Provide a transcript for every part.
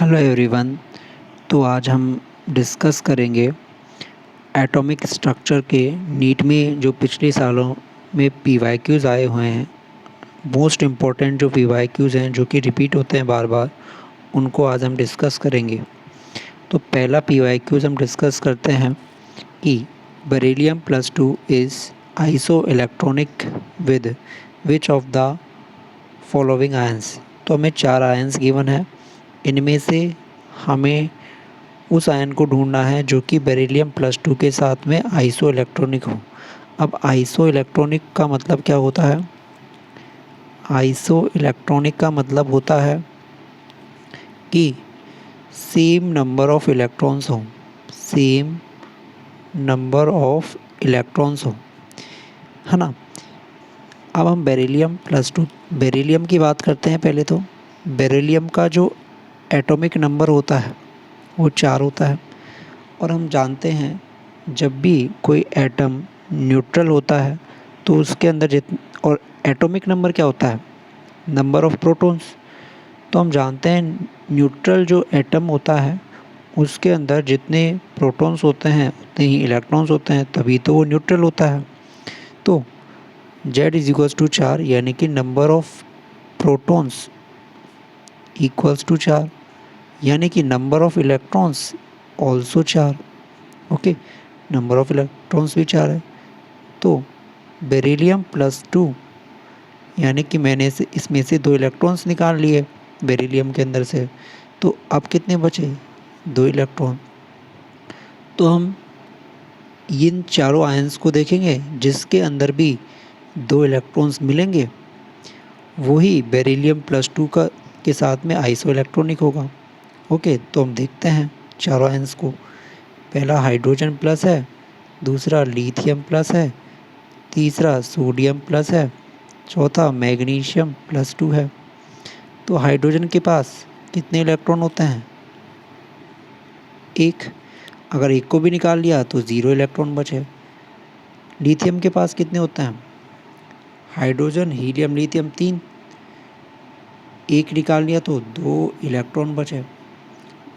Hello everyone. तो आज हम डिस्कस करेंगे एटॉमिक स्ट्रक्चर के नीट में जो पिछले सालों में पीवाईक्यूज़ आए हुए हैं। मोस्ट इम्पॉर्टेंट जो पीवाईक्यूज़ हैं जो कि रिपीट होते हैं बार बार, उनको आज हम डिस्कस करेंगे। तो पहला पीवाईक्यूज़ हम डिस्कस करते हैं कि beryllium plus 2 is iso electronic with which of the following ions. तो हमें 4 आयंस गिवन है, इनमें से हमें उस आयन को ढूंढना है जो कि बेरिलियम प्लस 2 के साथ में आइसो इलेक्ट्रॉनिक हो। अब आइसो इलेक्ट्रॉनिक का मतलब क्या होता है? आइसो इलेक्ट्रॉनिक का मतलब होता है कि सेम नंबर ऑफ इलेक्ट्रॉन्स हो, सेम नंबर ऑफ इलेक्ट्रॉन्स हो, है ना। अब हम बेरिलियम प्लस 2 बेरिलियम की बात करते हैं। पहले तो बेरिलियम का जो एटॉमिक नंबर होता है वो 4 होता है। और हम जानते हैं जब भी कोई एटम न्यूट्रल होता है तो उसके अंदर और एटॉमिक नंबर क्या होता है? Number of protons. तो हम जानते हैं न्यूट्रल जो एटम होता है उसके अंदर जितने प्रोटॉन्स होते हैं उतने ही इलेक्ट्रॉन्स होते हैं, तभी तो वो न्यूट्रल होता है। तो Z इज इक्वल्स टू 4, यानी कि number of protons equals to 4, यानी कि number of electrons also 4। Okay, number of electrons भी 4 है। तो बेरिलियम प्लस 2, यानी कि मैंने इसमें से 2 इलेक्ट्रॉन्स निकाल लिए बेरिलियम के अंदर से, तो अब कितने बचे? 2 इलेक्ट्रॉन। तो हम इन चारों आयंस को देखेंगे जिसके अंदर भी 2 इलेक्ट्रॉन्स मिलेंगे, वही बेरिलियम प्लस 2 का के साथ में आइसो इलेक्ट्रॉनिक होगा। ओके, तो हम देखते हैं चारों आयंस को। पहला हाइड्रोजन प्लस है, दूसरा लिथियम प्लस है, तीसरा सोडियम प्लस है, चौथा मैग्नीशियम प्लस 2 है। तो हाइड्रोजन के पास कितने इलेक्ट्रॉन होते हैं? एक। अगर एक को भी निकाल लिया तो 0 इलेक्ट्रॉन बचे। लिथियम के पास कितने होते हैं? हाइड्रोजन हीलियम लिथियम 3, एक निकाल लिया तो 2 इलेक्ट्रॉन बचे।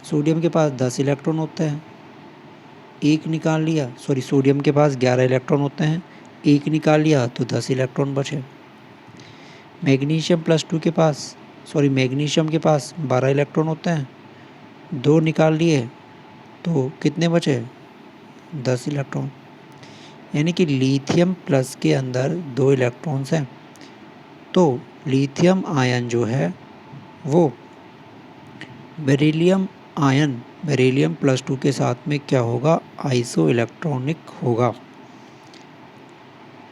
सोडियम के पास 10 इलेक्ट्रॉन होते हैं, एक निकाल लिया, सोडियम के पास 11 इलेक्ट्रॉन होते हैं, एक निकाल लिया तो 10 इलेक्ट्रॉन बचे। मैग्नीशियम प्लस 2 के पास मैग्नीशियम के पास 12 इलेक्ट्रॉन होते हैं, 2 निकाल लिए तो कितने बचे? 10 इलेक्ट्रॉन। यानी कि लिथियम प्लस के अंदर 2 इलेक्ट्रॉन्स हैं। तो लिथियम आयन जो है वो बेरिलियम प्लस 2 के साथ में क्या होगा? आइसो इलेक्ट्रॉनिक होगा।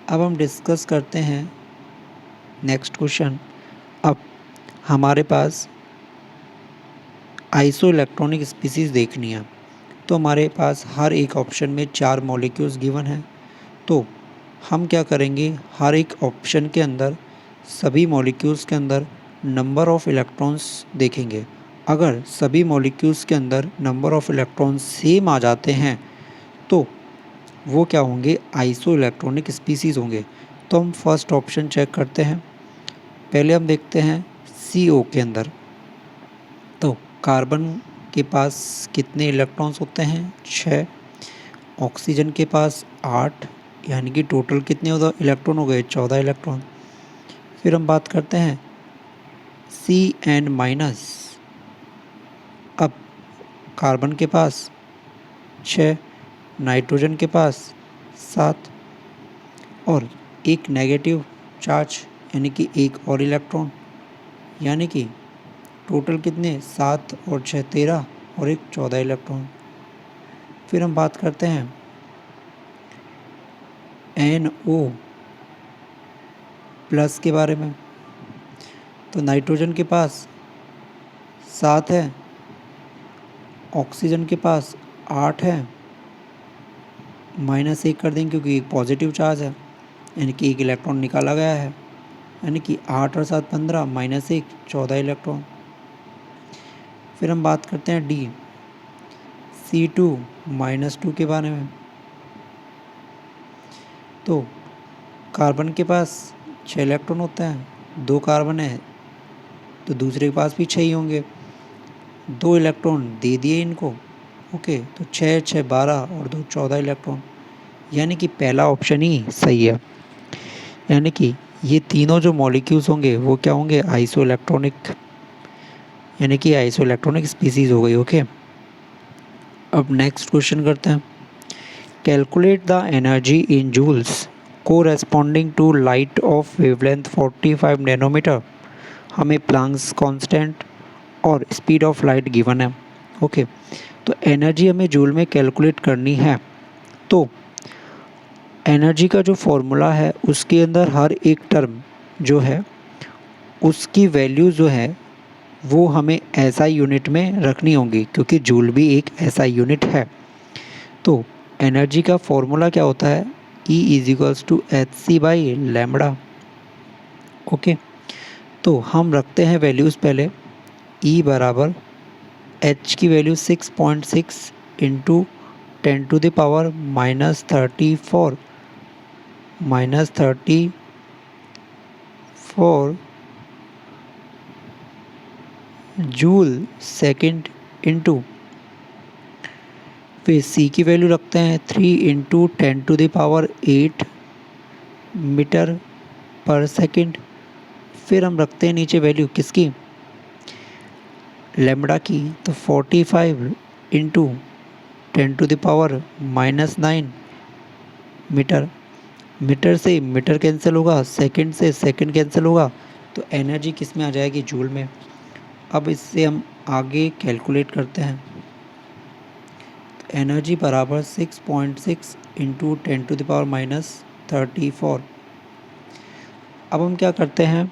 अब हम डिस्कस करते हैं नेक्स्ट क्वेश्चन। अब हमारे पास आइसो इलेक्ट्रॉनिक स्पीसीज़ देखनी है, तो हमारे पास हर एक ऑप्शन में 4 मॉलिक्यूल्स गिवन हैं। तो हम क्या करेंगे, हर एक ऑप्शन के अंदर सभी मॉलिक्यूल्स के अंदर नंबर ऑफ़ इलेक्ट्रॉन्स देखेंगे। अगर सभी मॉलिक्यूल्स के अंदर नंबर ऑफ़ इलेक्ट्रॉन्स सेम आ जाते हैं तो वो क्या होंगे? आइसो इलेक्ट्रॉनिक स्पीसीज़ होंगे। तो हम फर्स्ट ऑप्शन चेक करते हैं। पहले हम देखते हैं CO के अंदर। तो कार्बन के पास कितने इलेक्ट्रॉन्स होते हैं? 6। ऑक्सीजन के पास 8, यानी कि टोटल कितने इलेक्ट्रॉन हो गए? 14 इलेक्ट्रॉन। फिर हम बात करते हैं CN-। अब कार्बन के पास 6, नाइट्रोजन के पास 7 और एक नेगेटिव चार्ज, यानी कि एक और इलेक्ट्रॉन, यानी कि टोटल कितने? 7 और 6 13 और एक 14 इलेक्ट्रॉन। फिर हम बात करते हैं NO प्लस के बारे में। तो नाइट्रोजन के पास 7 है, ऑक्सीजन के पास 8 है, -1 कर देंगे क्योंकि एक पॉजिटिव चार्ज है, यानी कि एक इलेक्ट्रॉन निकाला गया है, यानी कि 8 और 7 15, -1 14 इलेक्ट्रॉन। फिर हम बात करते हैं D C2-2 के बारे में। तो कार्बन के पास 6 इलेक्ट्रॉन होते हैं, 2 कार्बन है तो दूसरे के पास भी 6 ही होंगे, 2 इलेक्ट्रॉन दे दिए इनको। ओके, तो 6 6 12 और 2 14 इलेक्ट्रॉन, यानी कि पहला ऑप्शन ही सही है। यानी कि ये तीनों जो मॉलिक्यूल्स होंगे वो क्या होंगे, आइसो इलेक्ट्रॉनिक, यानी कि आइसो इलेक्ट्रॉनिक स्पीसीज हो गई। ओके, अब नेक्स्ट क्वेश्चन करते हैं। Calculate the energy in joules corresponding to light of wavelength 45 nanometre. हमें प्लांक्स कांस्टेंट और स्पीड ऑफ लाइट गिवन है। ओके, तो एनर्जी हमें जूल में कैलकुलेट करनी है। तो एनर्जी का जो फॉर्मूला है उसके अंदर हर एक टर्म जो है उसकी वैल्यू जो है वो हमें एसआई यूनिट में रखनी होगी, क्योंकि जूल भी एक एसआई यूनिट है। तो एनर्जी का फॉर्मूला क्या होता है, E is to H C by lambda. Okay, तो हम रखते हैं वैल्यूज़ पहले। E बराबर H की value 6.6 into 10⁻⁻34 joule second into, फिर C की वैल्यू रखते हैं 3 इंटू 10⁸ मीटर पर सेकेंड। फिर हम रखते हैं नीचे वैल्यू किसकी, लैम्बडा की, तो 45 इंटू 10⁻⁻9 मीटर। मीटर से मीटर कैंसिल होगा, सेकंड से सेकंड कैंसिल होगा, तो एनर्जी किस में आ जाएगी, जूल में। अब इससे हम आगे कैलकुलेट करते हैं। एनर्जी बराबर 6.6 इंटू 10⁻⁻34। अब हम क्या करते हैं,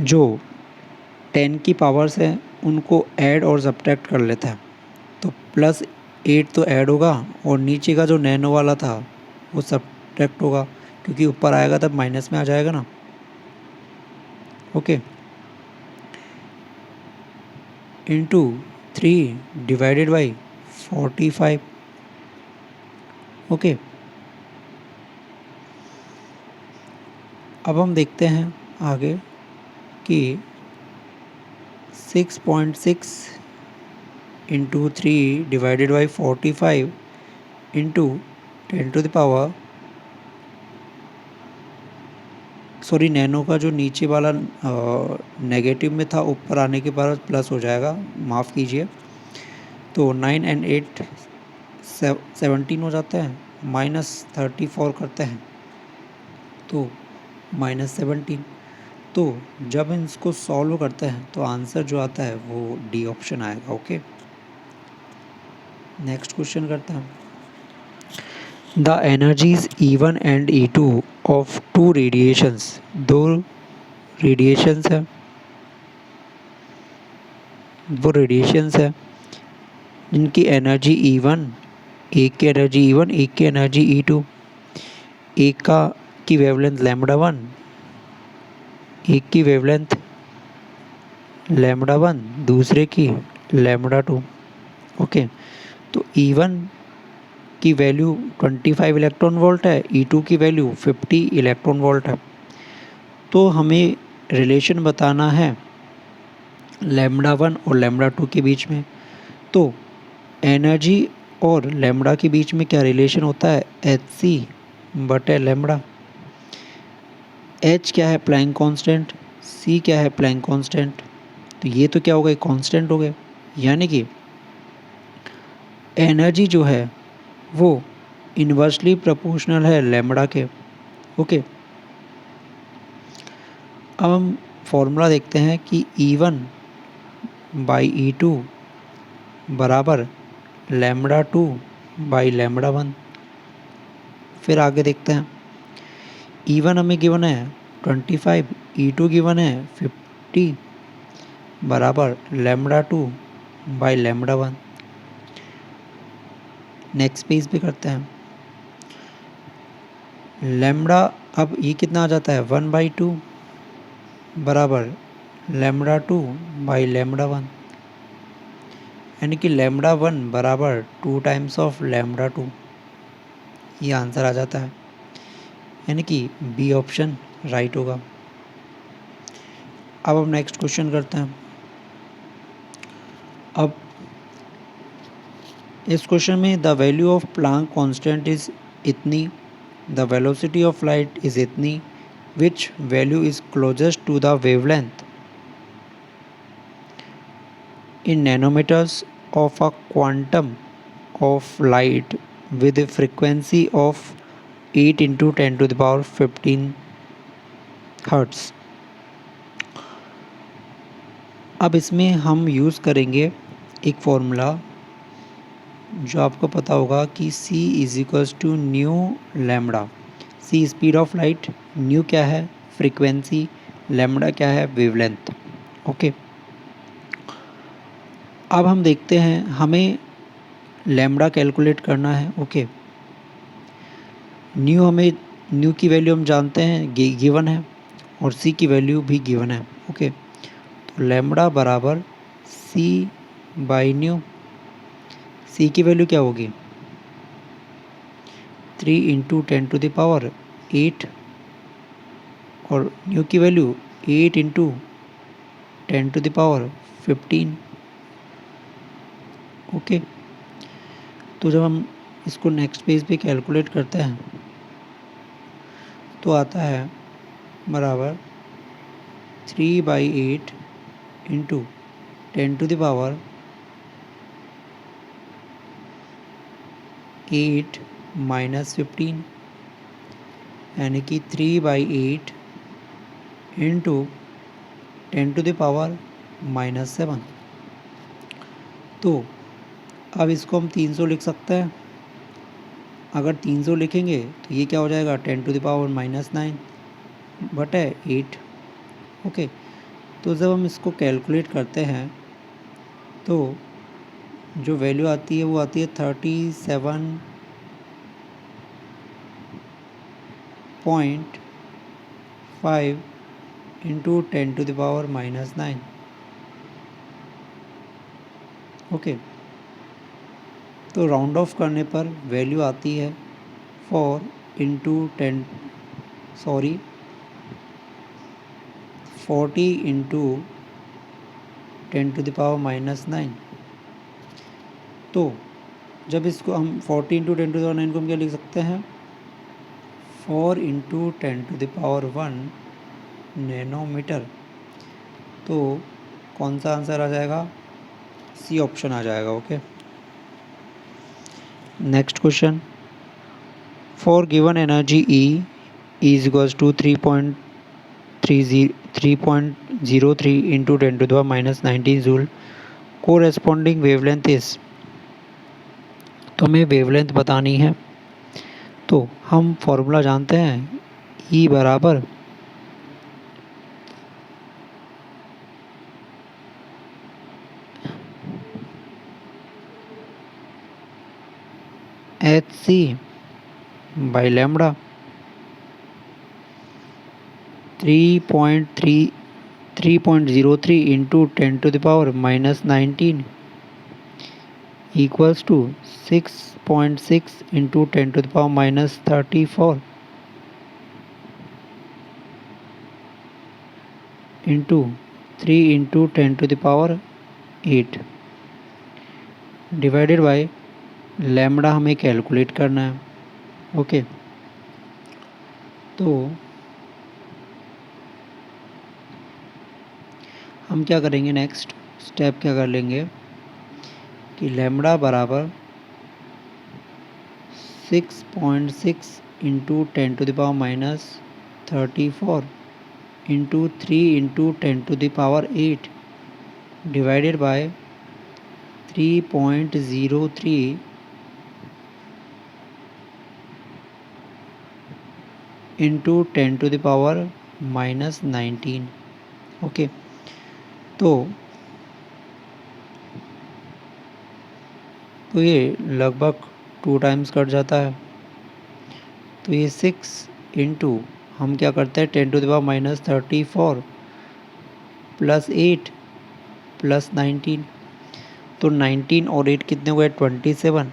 जो 10 की पावर्स हैं उनको ऐड और सब्ट्रैक्ट कर लेते हैं। तो +8 तो ऐड होगा और नीचे का जो नैनो वाला था वो सब्ट्रैक्ट होगा, क्योंकि ऊपर आएगा तब माइनस में आ जाएगा ना। Okay, into 3 divided by 45। Okay, अब हम देखते हैं आगे कि 6.6 into 3 divided by 45 into 10⁻, sorry nano का जो नीचे वाला नेगेटिव में था ऊपर आने के बाद प्लस हो जाएगा, माफ़ कीजिए। तो 9 और 8 17 हो जाता है, -34 करते हैं तो -17। तो जब इसको सॉल्व करते हैं तो आंसर जो आता है वो डी ऑप्शन आएगा। ओके, नेक्स्ट क्वेश्चन करते हैं। The energies E1 and E2 of two radiations, दो रेडिएशंस है, वो रेडिएशंस है जिनकी एनर्जी E1, एक की एनर्जी E1 एक की एनर्जी E2। एक का की वेवलेंथ λ1, एक की वेवलेंथ λ1, दूसरे की λ2। ओके, तो E1 की वैल्यू 25 इलेक्ट्रॉन वोल्ट है, E2 की वैल्यू 50 इलेक्ट्रॉन वोल्ट है। तो हमें रिलेशन बताना है λ1 और λ2 के बीच में। तो एनर्जी और लैम्बडा के बीच में क्या रिलेशन होता है, hc/λ। h क्या है, प्लैंक कांस्टेंट, c क्या है, प्लैंक कांस्टेंट। तो ये तो क्या हो गए, कांस्टेंट हो गए, यानी कि एनर्जी जो है वो इन्वर्सली प्रोपोर्शनल है लैम्बडा के। ओके, अब हम फॉर्मूला देखते हैं कि E1 बाई E2 बराबर λ2 बाई λ1। फिर आगे देखते हैं, E1 हमें गिवन है 25, E2 गिवन है 50 बराबर λ2 बाई λ1। नेक्स्ट पेज पे करते हैं, लैम्बडा, अब ये कितना आ जाता है 1/2 बराबर λ2 बाई λ1, यानी कि λ1 बराबर 2 टाइम्स ऑफ λ2। ये आंसर आ जाता है, यानी कि बी ऑप्शन राइट होगा। अब हम नेक्स्ट क्वेश्चन करते हैं। अब इस क्वेश्चन में the value of Planck constant is इतनी, the velocity of light is इतनी, which value is closest to the wavelength in nanometers of a quantum of light with a frequency of 8 into 10 to the power 15 hertz। अब इसमें हम use करेंगे एक formula जो आपको पता होगा कि C is equals to nu lambda. C speed of light, nu क्या है फ्रीक्वेंसी, लैम्बडा क्या है वेवलेंथ। ओके, अब हम देखते हैं हमें लैम्बडा कैलकुलेट करना है। ओके, न्यू की वैल्यू हम जानते हैं गिवन है और सी की वैल्यू भी गिवन है। ओके, तो लैम्बडा बराबर सी बाई न्यू। सी की वैल्यू क्या होगी 3 इंटू 10 टू द पावर 8 और न्यू की value 8 into 10 to the power 15। Okay, तो जब हम इसको नेक्स्ट पेज पे कैलकुलेट करते हैं तो आता है बराबर 3/8 into 10 to the power 8 minus 15, यानी कि 3/8 इंटू 10 टू द पावर -7। तो अब इसको हम 300 लिख सकते हैं। अगर 300 लिखेंगे तो ये क्या हो जाएगा 10 टू द पावर -9 बटे 8। ओके, तो जब हम इसको कैलकुलेट करते हैं तो जो वैल्यू आती है वो आती है 37.5 into 10 to the power -9। Okay, तो राउंड ऑफ करने पर वैल्यू आती है 40 इंटू 10 टू द पावर -9। तो जब इसको हम 40 इंटू 10 टू द पावर 9 को हम क्या लिख सकते हैं 4 into 10 to the power 1 nanometre. तो कौन सा आंसर आ जाएगा सी ऑप्शन आ जाएगा। Okay, next question, for given energy E is equals to 3.03 into 10 to the power -19 joule, corresponding wavelength is. तो हमें वेवलेंथ बतानी है, तो हम फॉर्मूला जानते हैं E बराबर HC by lambda. 3.03 into 10 to the power -19 equals to 6.6 into 10 to the power -34 into 3 into 10 to the power 8 divided by lambda हमें कैलकुलेट करना है। ओके, तो हम क्या करेंगे नेक्स्ट स्टेप क्या कर लेंगे कि लैम्बडा बराबर 6.6 into 10 to the power -34 into 3 into 10 to the power 8 divided by 3.03 into 10 to the power -19। Okay, तो ये लगभग 2 टाइम्स कट जाता है। तो ये 6 इंटू हम क्या करते हैं 10 to the power -34 plus 8 plus 19। तो 19 और 8 कितने हुए 27।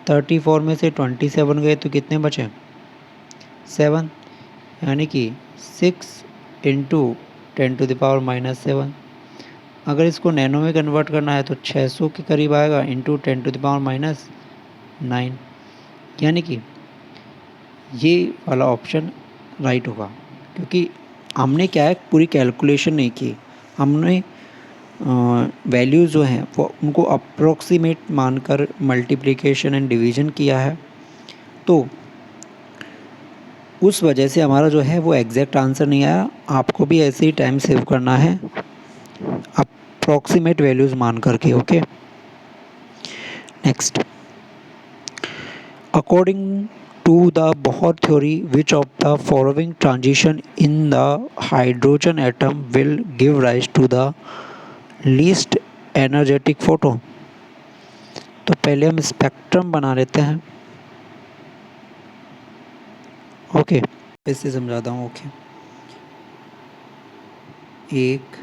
34 में से 27 गए तो कितने बचे 7, यानी कि 6 इंटू 10 टू द पावर -7। अगर इसको नैनो में कन्वर्ट करना है तो 600 के करीब आएगा इंटू 10⁻⁹ यानी कि ये वाला ऑप्शन राइट होगा, क्योंकि हमने क्या है पूरी कैलकुलेशन नहीं की, हमने वैल्यूज़ जो हैं वो उनको अप्रोक्सीमेट मानकर मल्टीप्लिकेशन एंड डिवीज़न किया है, तो उस वजह से हमारा जो है वो एग्जैक्ट आंसर नहीं आया। आपको भी ऐसे ही टाइम सेव करना है अप्रोक्सीमेट वैल्यूज़ मान करके। Okay, next, according to the Bohr theory, which of the following transition in the hydrogen atom will give rise to the least energetic photon? तो पहले हम स्पेक्ट्रम बना लेते हैं। ओके, इससे समझाता हूँ। ओके, 1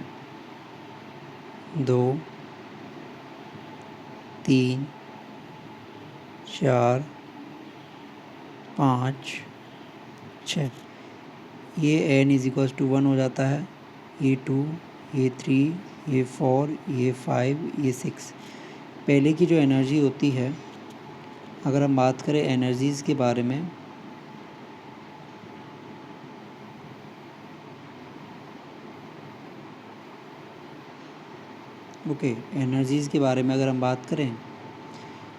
2 3 4 5 6, ये n = 1 हो जाता है, ये 2, ये 3, ये 4, ये 5, ये 6। पहले की जो एनर्जी होती है, अगर हम बात करें एनर्जीज़ के बारे में, ओके, एनर्जीज़ के बारे में अगर हम बात करें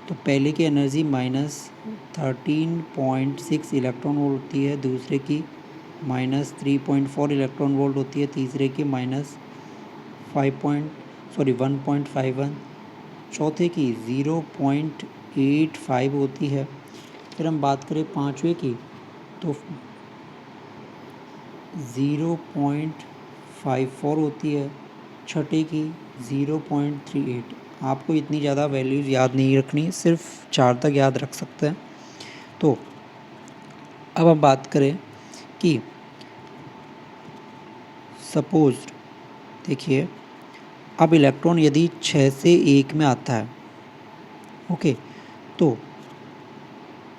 तो पहले की एनर्जी -13.6 इलेक्ट्रॉन वोल्ट होती है, दूसरे की -3.4 इलेक्ट्रॉन वोल्ट होती है, तीसरे की -1.51, चौथे की 0.85 होती है। फिर हम बात करें पाँचवें की तो 0.54 होती है, छठे की 0.38। आपको इतनी ज़्यादा वैल्यूज़ याद नहीं रखनी, सिर्फ 4 तक याद रख सकते हैं। तो अब हम बात करें कि सपोज देखिए, अब इलेक्ट्रॉन यदि 6 से 1 में आता है, ओके, तो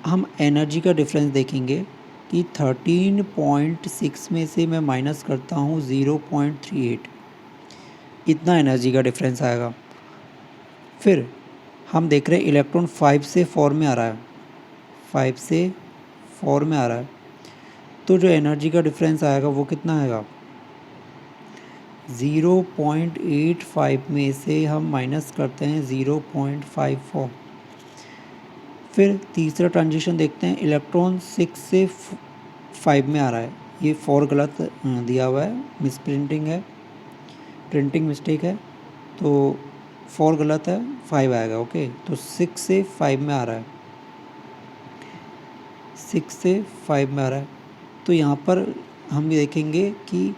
हम एनर्जी का डिफरेंस देखेंगे कि 13.6 में से मैं माइनस करता हूँ 0.38, इतना एनर्जी का डिफरेंस आएगा। फिर हम देख रहे हैं इलेक्ट्रॉन 5 से 4 में आ रहा है, 5 से 4 में आ रहा है, तो जो एनर्जी का डिफरेंस आएगा वो कितना आएगा, 0.85 में से हम माइनस करते हैं 0.54। फिर तीसरा ट्रांजिशन देखते हैं, इलेक्ट्रॉन 6 से 5 में आ रहा है, ये 4 गलत दिया हुआ है, मिस प्रिंटिंग है, प्रिंटिंग मिस्टेक है, तो 4 गलत है, 5 आएगा। ओके, तो 6 से 5 में आ रहा है, 6 से 5 में आ रहा है, तो यहाँ पर हम देखेंगे कि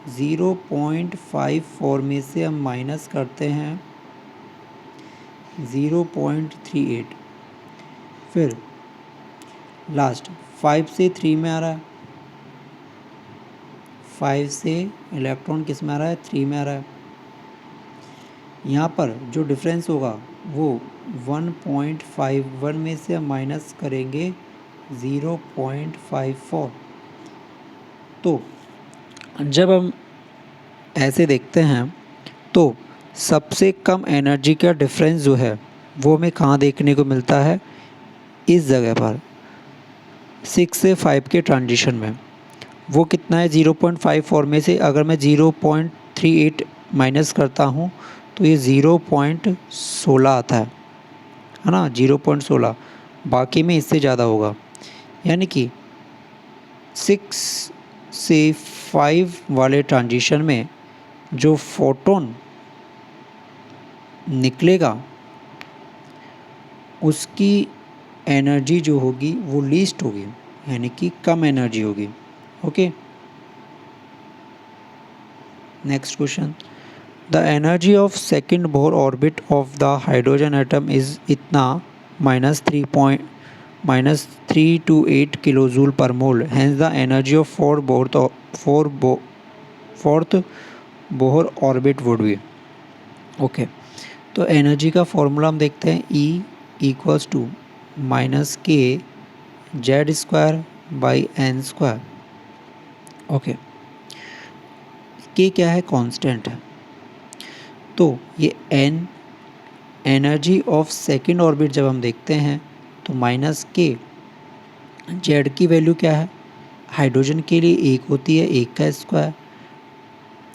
0.54 में से हम माइनस करते हैं 0.38। फिर लास्ट 5 से 3 में आ रहा है, 5 से इलेक्ट्रॉन किस में आ रहा है, 3 में आ रहा है। यहाँ पर जो डिफरेंस होगा वो 1.51 में से हम माइनस करेंगे 0.54। तो जब हम ऐसे देखते हैं तो सबसे कम एनर्जी का डिफरेंस जो है वो हमें कहाँ देखने को मिलता है, इस जगह पर 6 से 5 के ट्रांजिशन में। वो कितना है, 0.54 में से अगर मैं 0.38 माइनस करता हूँ तो ये 0.16 आता है ना, 0.16, बाकी में इससे ज़्यादा होगा। यानी कि 6 से 5 वाले ट्रांजिशन में जो फोटोन निकलेगा उसकी एनर्जी जो होगी वो लीस्ट होगी, यानी कि कम एनर्जी होगी। Okay, next question, the energy of second Bohr orbit of the hydrogen atom is इतना -328 kilo joule per mole, hence the energy of fourth Bohr orbit would be. Okay, तो एनर्जी का formula हम देखते हैं, E = -kz²/n²। Okay, के क्या है, constant है, तो ये n energy of second orbit जब हम देखते हैं तो माइनस के जेड की वैल्यू क्या है, हाइड्रोजन के लिए 1 होती है, 1 का स्क्वायर।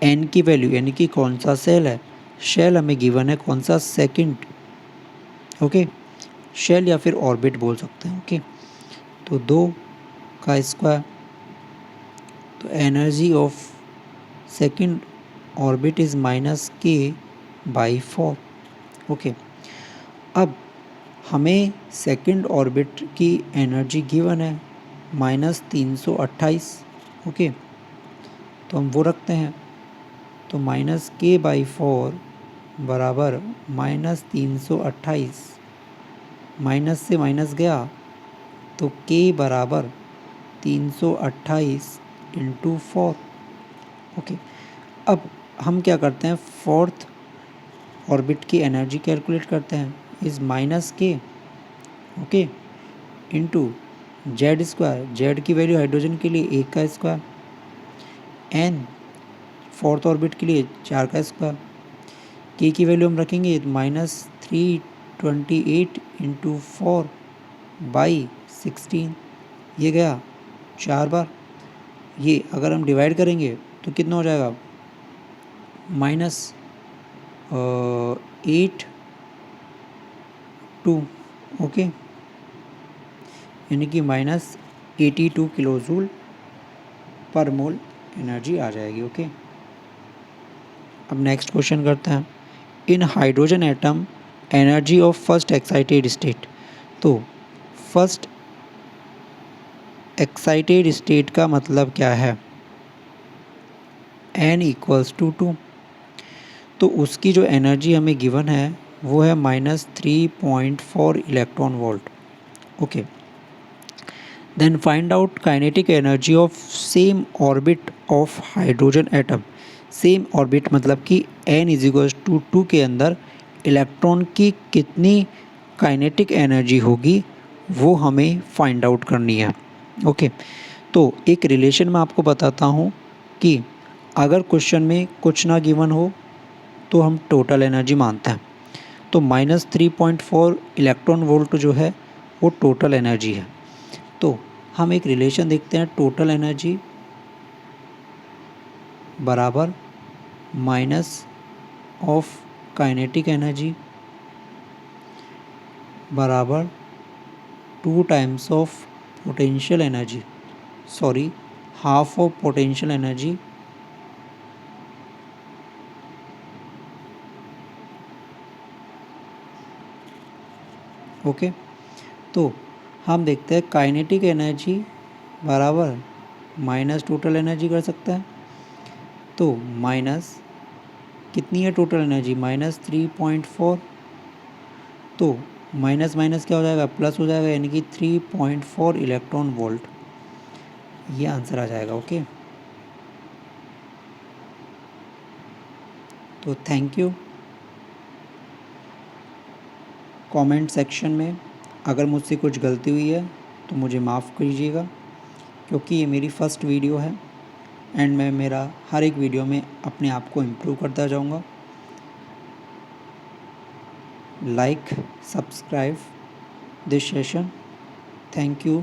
एन की वैल्यू यानी कि कौन सा सेल है, शेल हमें गिवन है कौन सा, सेकंड। ओके, शेल या फिर ऑर्बिट बोल सकते हैं। ओके, तो 2 का स्क्वायर, तो energy of second orbit is minus के बाई 4। ओके, अब हमें सेकंड ऑर्बिट की एनर्जी गिवन है -328। ओके, तो हम वो रखते हैं, तो -k/4 बराबर -328, माइनस से माइनस गया तो k बराबर 328 इंटू 4। ओके, अब हम क्या करते हैं, फोर्थ ऑर्बिट की एनर्जी कैलकुलेट करते हैं, is -k, okay, into Z square, Z की वैल्यू हाइड्रोजन के लिए 1 का स्क्वायर, एन फोर्थ ऑर्बिट के लिए 4 का स्क्वायर, के की वैल्यू हम रखेंगे -328 इंटू 4 बाई 16, ये गया 4 बार। ये अगर हम डिवाइड करेंगे तो कितना हो जाएगा, -8/2। ओके, यानी कि -82 किलो जूल पर मोल एनर्जी आ जाएगी। ओके, अब नेक्स्ट क्वेश्चन करते हैं, in hydrogen atom energy of first excited state. तो फर्स्ट एक्साइटेड स्टेट का मतलब क्या है, n = 2। तो उसकी जो एनर्जी हमें गिवन है वो है -3.4 electron volt. Okay, then find out kinetic energy of same orbit of hydrogen atom. Same orbit मतलब कि n = 2 के अंदर इलेक्ट्रॉन की कितनी काइनेटिक एनर्जी होगी वो हमें फाइंड आउट करनी है। ओके, तो एक रिलेशन मैं आपको बताता हूँ कि अगर क्वेश्चन में कुछ ना गिवन हो तो हम टोटल एनर्जी मानते हैं, तो -3.4 इलेक्ट्रॉन वोल्ट जो है वो टोटल एनर्जी है। तो हम एक रिलेशन देखते हैं, टोटल एनर्जी बराबर माइनस ऑफ काइनेटिक एनर्जी बराबर 2 times of potential energy, sorry half of potential energy okay, तो हम देखते हैं काइनेटिक एनर्जी बराबर माइनस टोटल एनर्जी कर सकता है। तो माइनस कितनी है टोटल एनर्जी, -3.4, तो माइनस माइनस क्या हो जाएगा, प्लस हो जाएगा, यानी कि 3.4 इलेक्ट्रॉन वोल्ट, ये आंसर आ जाएगा। ओके, तो थैंक यू। कमेंट सेक्शन में अगर मुझसे कुछ गलती हुई है तो मुझे माफ़ कीजिएगा, क्योंकि ये मेरी फर्स्ट वीडियो है एंड मैं मेरा हर एक वीडियो में अपने आप को इम्प्रूव करता जाऊंगा। Like, subscribe this session. Thank you.